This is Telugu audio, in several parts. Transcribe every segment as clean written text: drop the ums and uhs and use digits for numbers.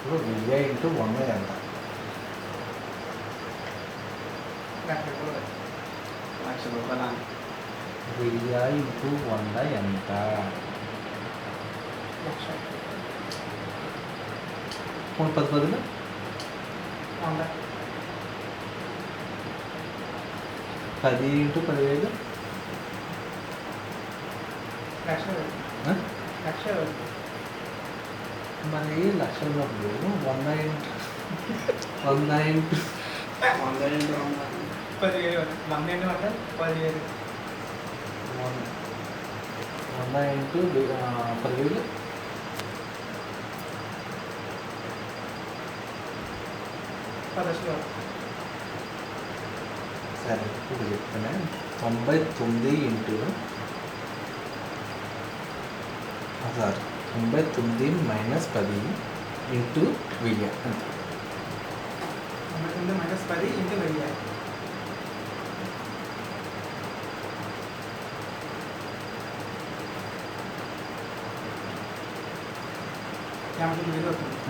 ఇప్పుడు 1000 ఇంటూ 100 ఎంత? ₹1,00,000 1000 ఇంటూ 100 ఎంత? పోనీ 10 10 10 ఇంటూ 10,000 మరి లక్షల్లో 100 ఇంటూ 100 ఇంటూ 100 ఇంటూ 10,000 సరే ఇప్పుడు చెప్తానే 99 ఇంటూ సారీ 99 మైనస్ 10 ఇంటూ 1000 అంతే. -10 ఇంటూ 1000.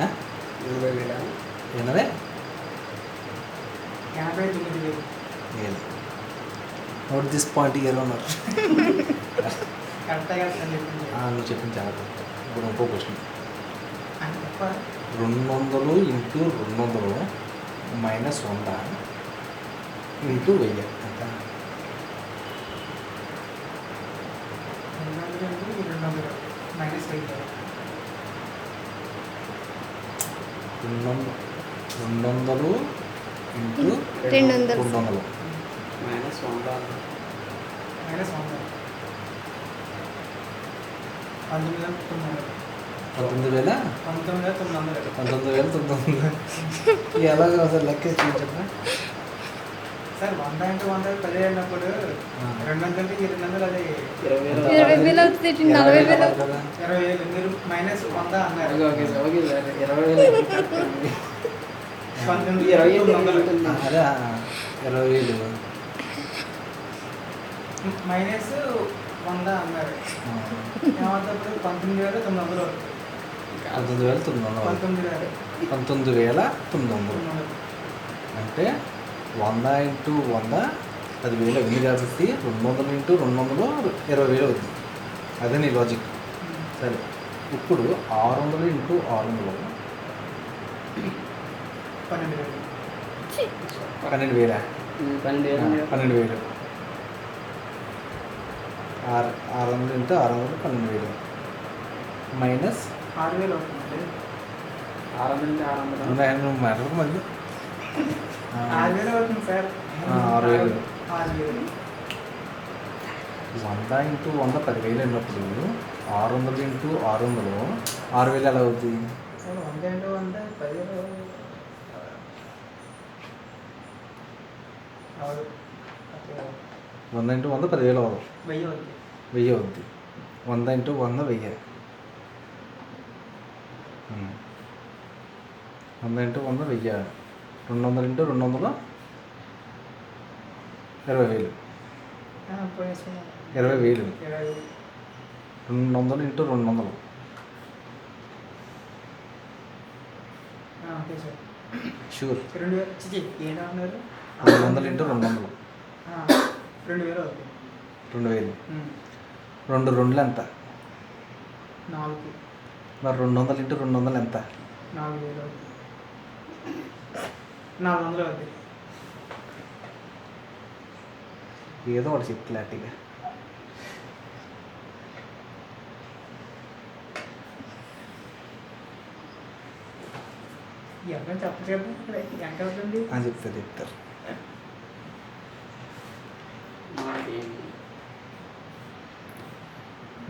ఆ? 20,000. 89,000. నోట్ దిస్ పాయింట్ ఇయర్ ఉన్నారు. నువ్వు చెప్పింది చాలా కరెక్ట్. ఇప్పుడు ఇంకో క్వశ్చన్ 200 ఇంటూ 200 మైనస్ 100 ఇంటూ 1000 ఎంత? 200 ఇంటూ 200 -100. 19,900 ఎలాగ అసలు లెక్క చూపించరా? సార్ 100 ఇంటూ 100 10 అయినప్పుడు 200 200 అది 20,000 అవుతుంది. 40,000 20,000 మీరు -100 అన్నారు. అదే -20,000 అన్నారు. ఏమవుతుంది? 19,900. 19,900 19,900 అంటే 100 ఇంటూ 100 10,000 అయింది కాబట్టి 200 ఇంటూ 200 20,000 అవుతుంది. అదే నీ లాజిక్. సరే ఇప్పుడు 600 ఇంటూ 600 12,000. 12,000 12,000 600 ఇంటూ 600 12,000 మైనస్ 6,000 అవుతుంది. 600 మాటలకు మళ్ళీ 6,000 అవుతుంది సార్. 6,000 6,000. 100 ఇంటూ 100 10,000 అయినప్పుడు 600 ఇంటూ 600 6,000 ఎలా అవుతుంది? 100 ఇంటూ 100 10,000 అవును. 100 ఇంటూ 100 10,000 అవ్వదు, 1000 అవుతుంది. 1000 అవుద్ది. 100 into 100 1000. 100 into 100 1000. 200 into 200 20,000. 20,000. 200 into 200 okay sir. Sure. 2,000 ఏమన్నారు? 200 ఇంటూ 200 2,000 అవుతుంది. 2,000. 2 2 ఎంత? 4. మరి 200 ఇంటూ 200 ఎంత? 4,000 అవుతుంది. 400 అవుతుంది. ఏదో ఒకటి చెప్పు క్లారిటీగా. ఎవరైనా చెప్పలేదు ఎంత అవుతుంది? చెప్తారు.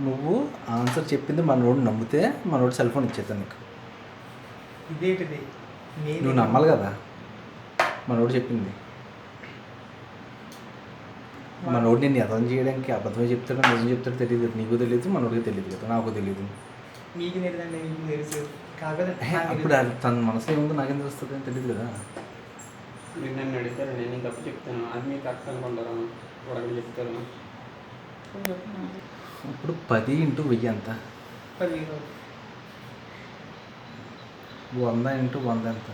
నువ్వు ఆన్సర్ చెప్పింది మనోడు నమ్మితే మనోడు సెల్ ఫోన్ ఇచ్చేద్దాం నీకు. ఇదేంటిది? నువ్వు నమ్మాలి కదా మనోడు చెప్పింది. మనోడు నేను అర్థం చేయడానికి అబద్ధమే చెప్తాడో నిజం చెప్తాడో తెలియదు. నీకు తెలియదు, మనోడికి తెలియదు కదా, నాకు తెలియదు. మీకు తెలియదండి, మీకు తెలుసు. కాకపోతే అప్పుడు తన మనసులో ఏముందో నాకేం తెలుస్తుంది అని తెలియదు కదా. మీరు నన్ను అడిగారు, నేను తప్పు చెప్తాను. అది మీకు అర్థం అనుకుంటారా? ఒకటి చెప్తారు. ఇప్పుడు 10 ఇంటూ 1000 ఎంత? 10,000. 100 ఇంటూ 100 ఎంత?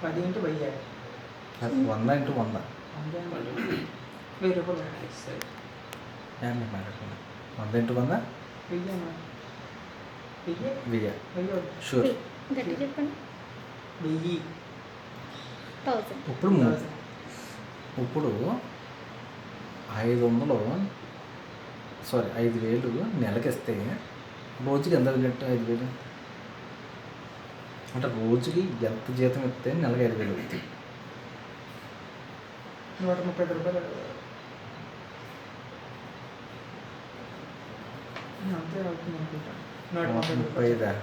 10 ఇంటూ 1000. అది 100 ఇంటూ 100 అంతే వాళ్ళు 1000 రూపాయలు. సరే. ఏంటి మాట్లాడుకున్నా? 100 ఇంటూ 100 1000 అన్న. 1000 1000 1000 షూర్. గట్టి చెప్పండి. 1000 1000. ఇప్పుడు ఇప్పుడు 500 సారీ 5000 నెలకిస్తే రోజుకి ఎంత వెళ్ళట్టు? 5000 అంటే రోజుకి ఎంత జీతం ఇస్తే నెలకి 5000 అవుతుంది. 135 రూపాయలు. అంతే అవుతుంది అనుకుంటా. 135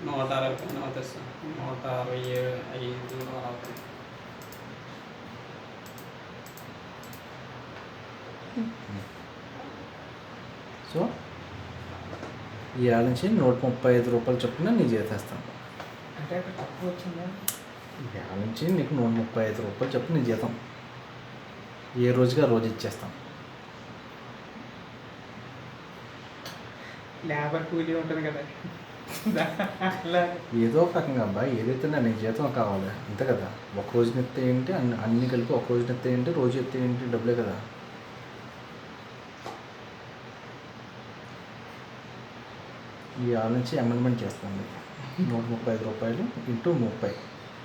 135 160 165 అలా అవుతుంది. సో ఈ ఏళ్ళ నుంచి 135 రూపాయలు చొప్పున నీకు చేసేస్తాను. అంటే అక్కడ తక్కువ వచ్చిందా? ఈ ఏళ్ళ నుంచి నీకు 135 రూపాయలు చొప్పున నీ జీతం ఏ రోజుకి ఆ రోజు ఇచ్చేస్తాం. లేబర్ కూలీ ఉంటుంది కదా అలా. ఏదో ఒక రకంగా అబ్బాయి ఏదైతే నీకు జీతం కావాలి అంతే కదా. ఒక రోజున ఎత్తే ఏంటి అన్నీ కలిపి ఒక రోజున ఎత్తే ఏంటి రోజు ఎత్తే ఏంటి డబ్బులే కదా. ఈ ఆరు నుంచి అమెండ్మెంట్ చేస్తుంది. 135 రూపాయలు ఇంటూ 30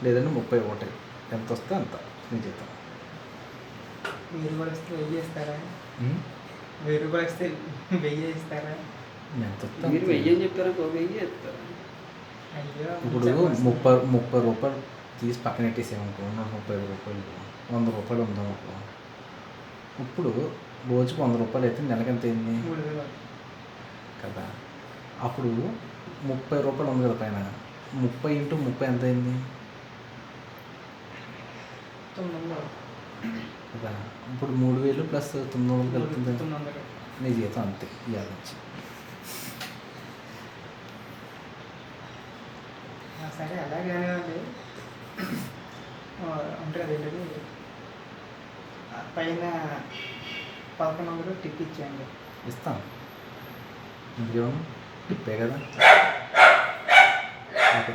లేదంటే 31 ఎంత వస్తే అంత నీ జీతం. 1000 రూపాయలు వస్తే 1000 ఇస్తారా? ఉం? 1000 రూపాయలు వస్తే 1000 ఇస్తారా? ఎంత వస్తే మీరు అంత. 1000 చెప్పారు, 1000 చెప్తారు. అయ్యో ఇప్పుడు కొంచెం 30 రూపాయలు తీసి పక్కన పెట్టేసామనుకో 135 రూపాయలు 100 రూపాయలు ఉందామనుకో. ఇప్పుడు రోజుకు 100 రూపాయలు అయితే నెలకి ఎంత అయింది 3000 కదా. అప్పుడు 30 రూపాయలు ఉంది కదా పైన. 30 ఇంటూ 30 ఎంత అయింది 900 కదా. ఇప్పుడు 3000 ప్లస్ 900 కలుపుతుంది 900. నీ జీతం అంతే ఇవాళ నుంచి. సరే అలాగే అండి. ఉంటుంది అదేంటది పైన 1100 టిప్ ఇచ్చేయండి. ఇస్తాం ఇంకేమన్నా టిప్పే కదా. ఓకే.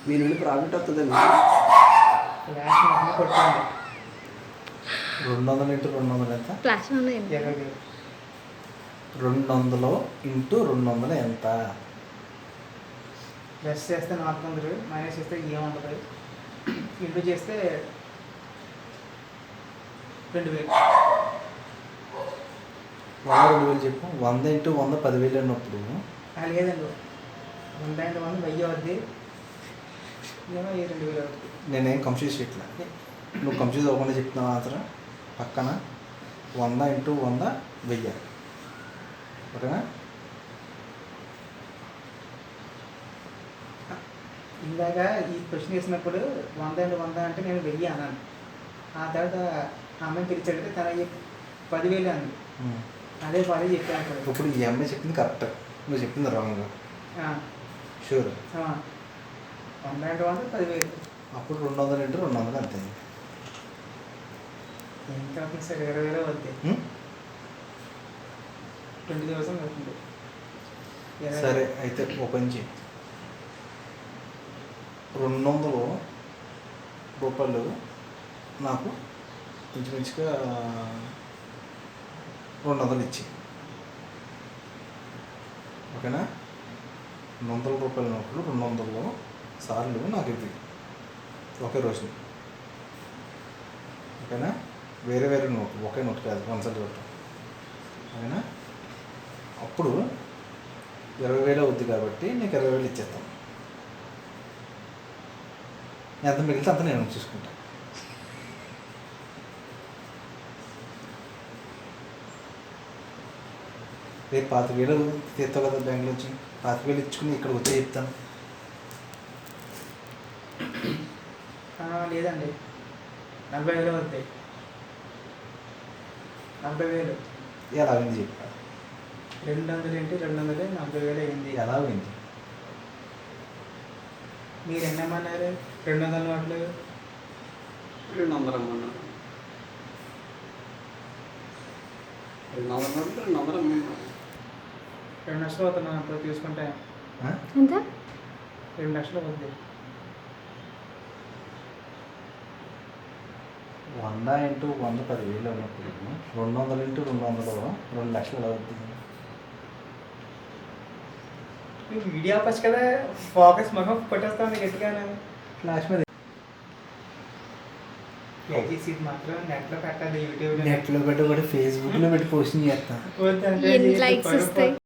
మీ నుండి ప్రాఫిట్ వస్తుందండి. లాస్ట్ మొత్తం కొట్టండి. 200 ఇంటూ 200 ఎంత? ఫ్లాష్ ఆన్ అయింది. 20,000. 200 ఇంటూ 200 ఎంత? ప్లస్ చేస్తే 400, మైనస్ చేస్తే ఏముంటుంది, ఇంటూ చేస్తే 2000. 2000 చెప్పు. 100 ఇంటూ 100 10,000 అన్నప్పుడు లేదండి 100 అంటే 100 1000 అవుద్ది. ఏమో 2000 అవుతుంది. నేనేం కన్ఫ్యూజ్ చేయట్లే. నువ్వు కన్ఫ్యూజ్ అవ్వకుండా చెప్తున్నావు ఆన్సర్. పక్కన 100 ఇంటూ 100 1000 ఓకేనా. ఇందాక ఈ క్వశ్చన్ వేసినప్పుడు 100 అంటే 100 అంటే నేను 1000 అన్నాను. ఆ తర్వాత అమ్మాయిని పిలిచాడంటే తన 10,000 అంది. అదే 10 చెప్పాను అక్కడ. ఇప్పుడు ఈ అమ్మాయి చెప్పింది కరెక్ట్, నువ్వు చెప్పింది రాంగ్. షూర్. 100 అంటే 100 10,000. అప్పుడు 200 ఇంటూ 200 అంతే. ఎంత అవుతుంది సార్? 20,000 అవుతుంది. 20,000 అవుతుంది. సరే అయితే ఓపెన్ చేయి. 200 రూపాయలు నాకు ఇంచుమించుగా 200 ఇచ్చి ఓకేనా. 200 రూపాయల నోట్లు 200 సార్లు నాకు ఇది ఒకే రోజు ఓకేనా. వేరే వేరే నోట్లు ఒకే నోట్ కాదు, వన్సారి నోట్ ఓకేనా. అప్పుడు 20,000 అవుద్ది కాబట్టి నీకు 20,000 ఇచ్చేస్తాను. ఎంత మిగిలితే అంత నేను చూసుకుంటాను. రేపు 25,000 తీస్తావు కదా బ్యాంకులో వచ్చి, 25,000 ఇచ్చుకుని ఇక్కడికి వచ్చి చెప్తాను. లేదండి 40,000 అవుతాయి. 40,000 ఎలా అయింది చెప్పా. 200 ఏంటి 200 40,000 అయింది. ఎలా అయింది? మీరు ఎన్నమన్నారు? 200 నోట్లు 200 అమ్మన్నారు. 200 నోట్లు 200 అమ్మన్నారు. లక్షలు అవుతున్నాను అప్పుడు తీసుకుంటే ఆ? ఎంత 2 లక్షలు అవుతుంది. 100 ఇంటూ 100 10,000 ఉన్నప్పుడు 200 ఇంటూ 200 2 లక్షలు ఎలా అవుతుంది? నువ్వు వీడియో ఆపచ్చు కదా, ఫోకస్ మొహం కొట్టేస్తాను గట్టిగా. ఫ్లాష్ మీద దయచేసి ఇది మాత్రం నెట్లో పెట్టాలి, యూట్యూబ్లో నెట్లో పెట్టి ఒకటి ఫేస్బుక్లో పెట్టి పోస్టింగ్ చేస్తాను. వద్దంటే ఎన్ని ఇది likes పరువు వస్తాయి?